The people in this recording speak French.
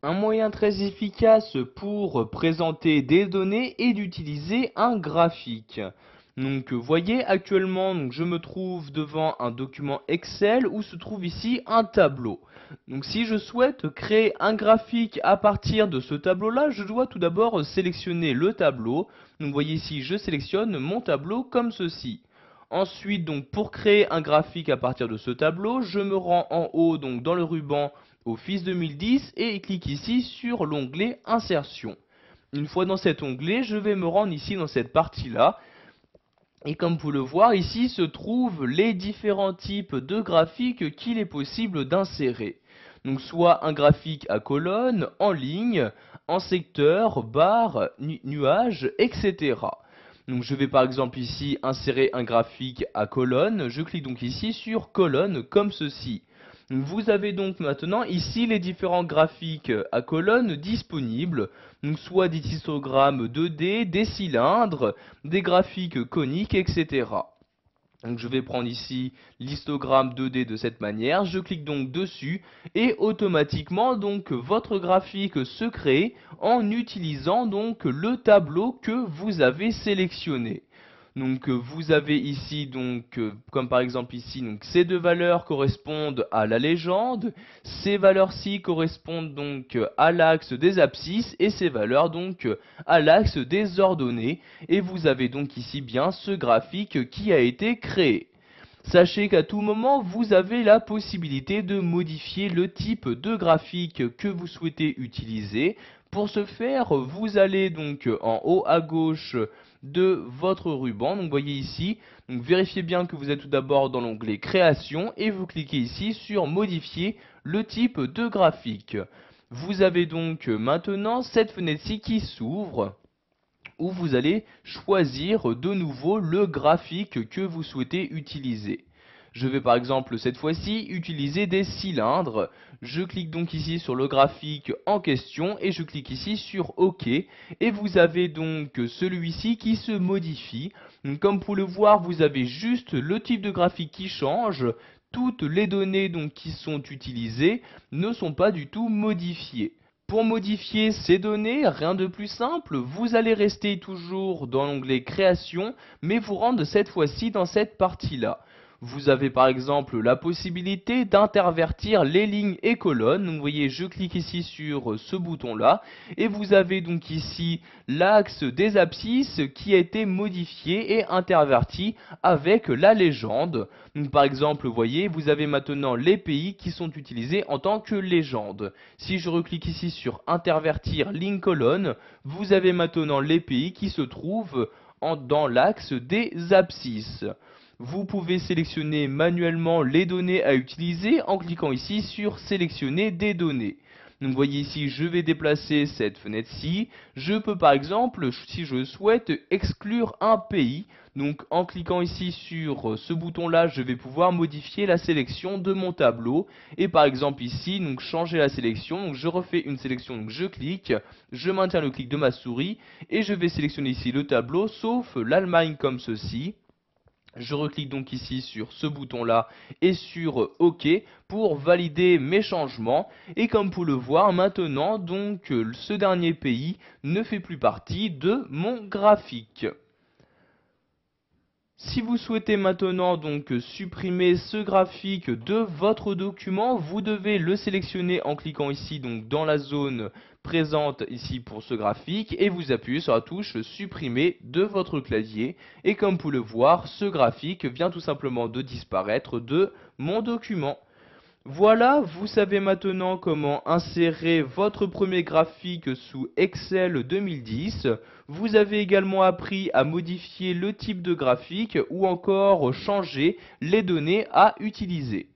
Un moyen très efficace pour présenter des données est d'utiliser un graphique. Donc, voyez, actuellement, je me trouve devant un document Excel où se trouve ici un tableau. Donc, si je souhaite créer un graphique à partir de ce tableau-là, je dois tout d'abord sélectionner le tableau. Donc, voyez ici, je sélectionne mon tableau comme ceci. Ensuite, donc, pour créer un graphique à partir de ce tableau, je me rends en haut, donc, dans le ruban Office 2010 et clique ici sur l'onglet Insertion. Une fois dans cet onglet, je vais me rendre ici dans cette partie-là. Et comme vous pouvez le voir, ici se trouvent les différents types de graphiques qu'il est possible d'insérer. Donc soit un graphique à colonne, en ligne, en secteur, barre, nuage, etc. Donc je vais par exemple ici insérer un graphique à colonne. Je clique donc ici sur colonne comme ceci. Vous avez donc maintenant ici les différents graphiques à colonne disponibles, donc soit des histogrammes 2D, des cylindres, des graphiques coniques, etc. Donc je vais prendre ici l'histogramme 2D de cette manière, je clique donc dessus et automatiquement donc votre graphique se crée en utilisant donc le tableau que vous avez sélectionné. Donc vous avez ici comme par exemple ici ces deux valeurs correspondent à la légende, ces valeurs-ci correspondent donc à l'axe des abscisses et ces valeurs donc à l'axe des ordonnées et vous avez donc ici bien ce graphique qui a été créé. Sachez qu'à tout moment, vous avez la possibilité de modifier le type de graphique que vous souhaitez utiliser. Pour ce faire, vous allez donc en haut à gauche de votre ruban. Donc voyez ici, donc vérifiez bien que vous êtes tout d'abord dans l'onglet Création et vous cliquez ici sur Modifier le type de graphique. Vous avez donc maintenant cette fenêtre-ci qui s'ouvre où vous allez choisir de nouveau le graphique que vous souhaitez utiliser. Je vais par exemple cette fois-ci utiliser des cylindres. Je clique donc ici sur le graphique en question et je clique ici sur OK. Et vous avez donc celui-ci qui se modifie. Donc, comme vous pouvez le voir, vous avez juste le type de graphique qui change. Toutes les données donc, qui sont utilisées ne sont pas du tout modifiées. Pour modifier ces données, rien de plus simple, vous allez rester toujours dans l'onglet Création, mais vous rendre cette fois-ci dans cette partie-là. Vous avez par exemple la possibilité d'intervertir les lignes et colonnes. Donc vous voyez, je clique ici sur ce bouton-là, et vous avez donc ici l'axe des abscisses qui a été modifié et interverti avec la légende. Donc par exemple, vous voyez, vous avez maintenant les pays qui sont utilisés en tant que légende. Si je reclique ici sur intervertir ligne colonne, vous avez maintenant les pays qui se trouvent dans l'axe des abscisses. Vous pouvez sélectionner manuellement les données à utiliser en cliquant ici sur sélectionner des données. Donc vous voyez ici, je vais déplacer cette fenêtre-ci. Je peux par exemple, si je souhaite, exclure un pays. Donc en cliquant ici sur ce bouton-là, je vais pouvoir modifier la sélection de mon tableau. Et par exemple ici, donc changer la sélection. Donc je refais une sélection, donc je clique, je maintiens le clic de ma souris et je vais sélectionner ici le tableau, sauf l'Allemagne comme ceci. Je reclique donc ici sur ce bouton-là et sur OK pour valider mes changements. Et comme vous pouvez le voir, maintenant, donc, ce dernier pays ne fait plus partie de mon graphique. Si vous souhaitez maintenant donc supprimer ce graphique de votre document, vous devez le sélectionner en cliquant ici donc dans la zone présente ici pour ce graphique et vous appuyez sur la touche supprimer de votre clavier et comme vous pouvez le voir, ce graphique vient tout simplement de disparaître de mon document. Voilà, vous savez maintenant comment insérer votre premier graphique sous Excel 2010. Vous avez également appris à modifier le type de graphique ou encore changer les données à utiliser.